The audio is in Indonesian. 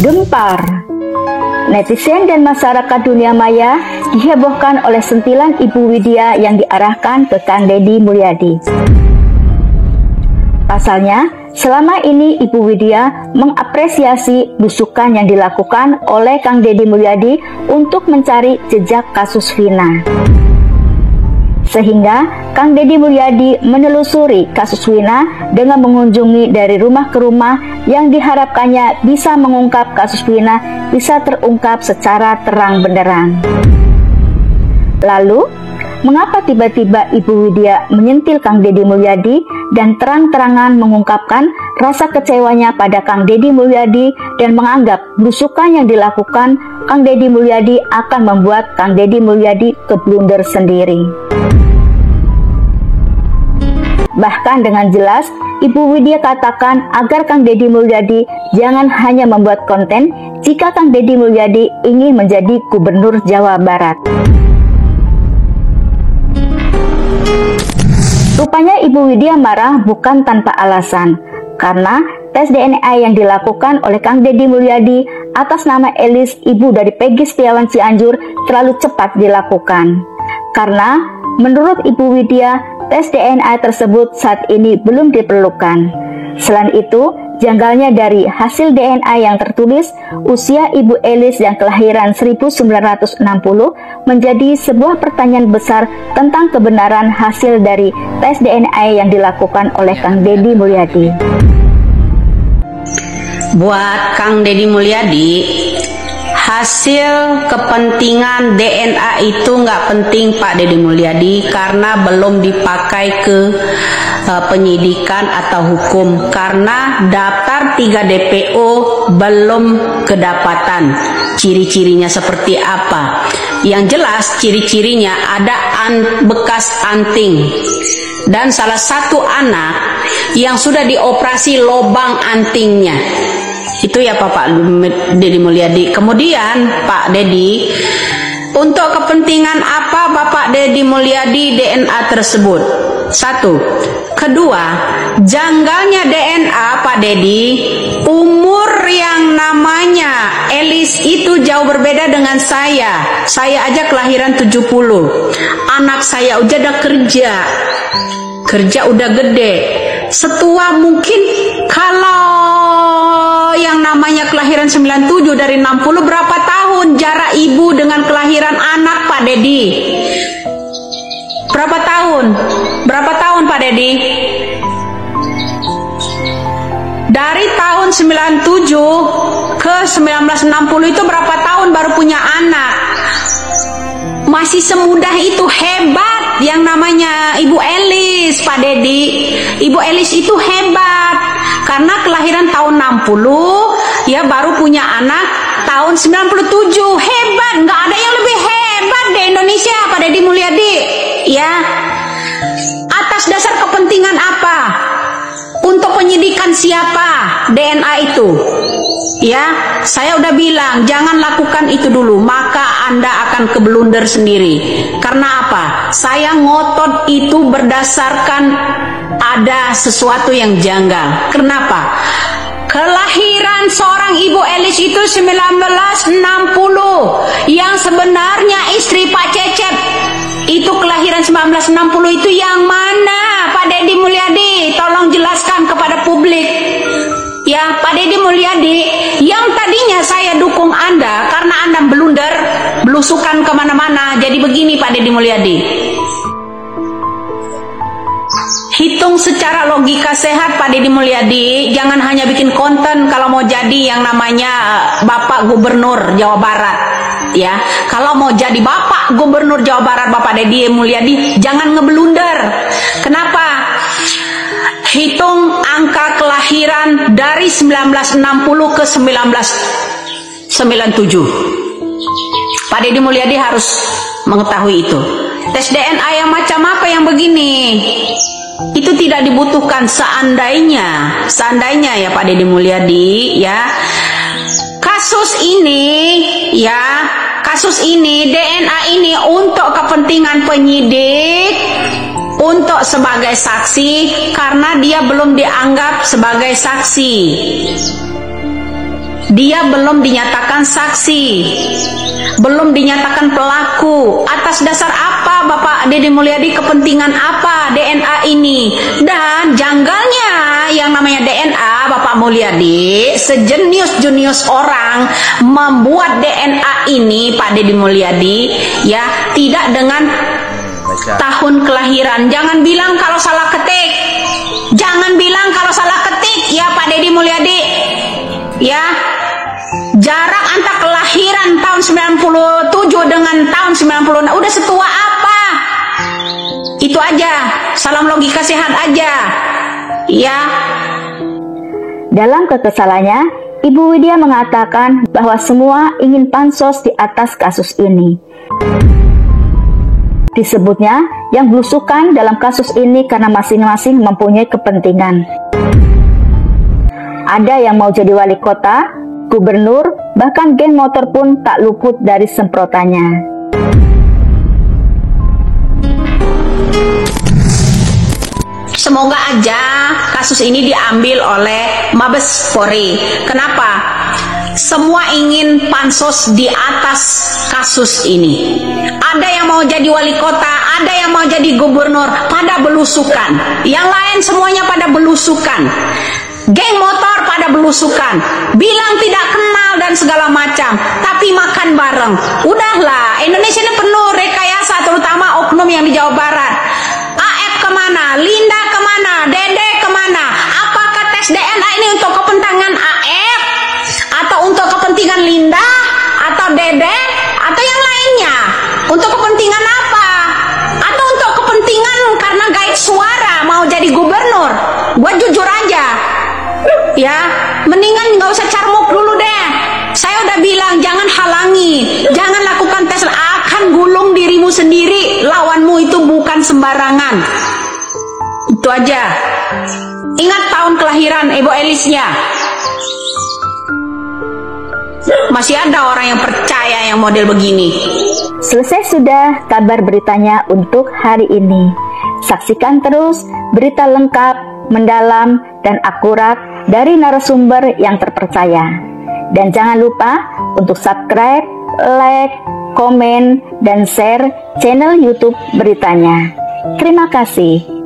Gempar. Netizen dan masyarakat dunia maya dihebohkan oleh sentilan Ibu Widya yang diarahkan ke Kang Deddy Mulyadi. Pasalnya, selama ini Ibu Widya mengapresiasi belusukan yang dilakukan oleh Kang Deddy Mulyadi untuk mencari jejak kasus Vina. Sehingga Kang Deddy Mulyadi menelusuri kasus Vina dengan mengunjungi dari rumah ke rumah yang diharapkannya bisa mengungkap kasus Vina bisa terungkap secara terang benderang. Lalu, mengapa tiba-tiba Ibu Widya menyentil Kang Deddy Mulyadi dan terang-terangan mengungkapkan rasa kecewanya pada Kang Deddy Mulyadi dan menganggap belusukan yang dilakukan Kang Deddy Mulyadi akan membuat Kang Deddy Mulyadi keblunder sendiri? Bahkan dengan jelas, Ibu Widya katakan agar Kang Deddy Mulyadi jangan hanya membuat konten jika Kang Deddy Mulyadi ingin menjadi Gubernur Jawa Barat. Rupanya Ibu Widya marah bukan tanpa alasan, karena tes DNA yang dilakukan oleh Kang Deddy Mulyadi atas nama Elis, ibu dari Peggy Setiawan Cianjur, terlalu cepat dilakukan. Karena menurut Ibu Widya, tes DNA tersebut saat ini belum diperlukan. Selain itu, janggalnya dari hasil DNA yang tertulis usia Ibu Elis yang kelahiran 1960 menjadi sebuah pertanyaan besar tentang kebenaran hasil dari tes DNA yang dilakukan oleh Kang Deddy Mulyadi. Buat Kang Deddy Mulyadi, hasil kepentingan DNA itu nggak penting Pak Deddy Mulyadi, karena belum dipakai ke penyidikan atau hukum, karena daftar 3 DPO belum kedapatan. Ciri-cirinya seperti apa? Yang jelas ciri-cirinya ada bekas anting dan salah satu anak yang sudah dioperasi lobang antingnya. Itu ya Pak Deddy Mulyadi. Kemudian Pak Deddy, untuk kepentingan apa Bapak Deddy Mulyadi DNA tersebut? 1. Kedua, janggalnya DNA Pak Deddy, umur yang namanya Elis itu jauh berbeda dengan saya. Saya aja kelahiran 70. Anak saya udah kerja udah gede. Setua mungkin kalau yang namanya kelahiran 97 dari 60, berapa tahun jarak ibu dengan kelahiran anak Pak Deddy? Berapa tahun? Berapa tahun Pak Deddy? Dari tahun 97 ke 1960 itu berapa tahun baru punya anak? Masih semudah itu, hebat yang namanya Ibu Elis Pak Deddy. Ibu Elis itu hebat karena kelahiran tahun 60 ya, baru punya anak tahun 97. Hebat, nggak ada yang lebih hebat di Indonesia Pak Deddy Mulyadi ya. Atas dasar kepentingan apa? Untuk penyidikan siapa DNA itu? Ya, saya udah bilang jangan lakukan itu dulu, maka Anda akan keblunder sendiri. Karena apa? Saya ngotot itu berdasarkan ada sesuatu yang janggal. Kenapa? Kelahiran seorang Ibu Elis itu 1960, yang sebenarnya istri Pak Cecep itu kelahiran 1960 itu yang mana Pak Deddy Mulyadi? Tolong jelaskan kepada publik. Ya Pak Deddy Mulyadi, yang tadinya saya dukung Anda karena Anda blunder, belusukan kemana-mana. Jadi begini Pak Deddy Mulyadi, hitung secara logika sehat Pak Deddy Mulyadi. Jangan hanya bikin konten kalau mau jadi yang namanya Bapak Gubernur Jawa Barat. Ya, kalau mau jadi Bapak Gubernur Jawa Barat Bapak Deddy Mulyadi, jangan ngeblunder. Kenapa? Hitung angka kelahiran dari 1960 ke 1997. Pak Deddy Mulyadi harus mengetahui itu. Tes DNA yang macam apa yang begini? Itu tidak dibutuhkan seandainya ya Pak Deddy Mulyadi ya. Kasus ini DNA ini untuk kepentingan penyidik, untuk sebagai saksi, karena dia belum dianggap sebagai saksi. Dia belum dinyatakan saksi, belum dinyatakan pelaku. Atas dasar apa Bapak Deddy Mulyadi, kepentingan apa DNA ini? Dan janggalnya yang namanya DNA, Bapak Mulyadi, sejenius-jenius orang membuat DNA ini Pak Deddy Mulyadi, ya, tidak dengan tahun kelahiran. Jangan bilang kalau salah ketik. Jangan bilang kalau salah ketik ya Pak Deddy Mulyadi. Ya. Jarak antara kelahiran tahun 97 dengan tahun 96 udah setua apa? Itu aja. Salam logika sehat aja. Ya. Dalam kekesalannya, Ibu Widya mengatakan bahwa semua ingin pansos di atas kasus ini. Disebutnya yang belusukan dalam kasus ini karena masing-masing mempunyai kepentingan. Ada yang mau jadi wali kota, gubernur, bahkan geng motor pun tak luput dari semprotannya. Semoga aja kasus ini diambil oleh Mabes Polri. Kenapa? Semua ingin pansos di atas kasus ini. Ada yang mau jadi wali kota, ada yang mau jadi gubernur, pada belusukan. Yang lain semuanya pada belusukan. Geng motor pada belusukan, bilang tidak kenal dan segala macam, tapi makan bareng. Udahlah, Indonesia ini penuh rekayasa, terutama oknum yang di Jawa Barat. AF kemana? Linda kemana? Dede kemana? Apakah tes DNA ini untuk kepentingan AF? Atau untuk kepentingan Linda? Atau Dede? Atau yang lainnya? Untuk kepentingan apa? Atau untuk kepentingan karena gaib suara mau jadi gubernur? Gua jujur aja. Ya, mendingan nggak usah carmuk dulu deh. Saya udah bilang jangan halangi, jangan lakukan tes, akan gulung dirimu sendiri. Lawanmu itu bukan sembarangan. Itu aja. Ingat tahun kelahiran Ibu Elisnya. Masih ada orang yang percaya yang model begini. Selesai sudah kabar beritanya untuk hari ini. Saksikan terus berita lengkap, mendalam, dan akurat dari narasumber yang terpercaya. Dan jangan lupa untuk subscribe, like, komen, dan share channel YouTube beritanya. Terima kasih.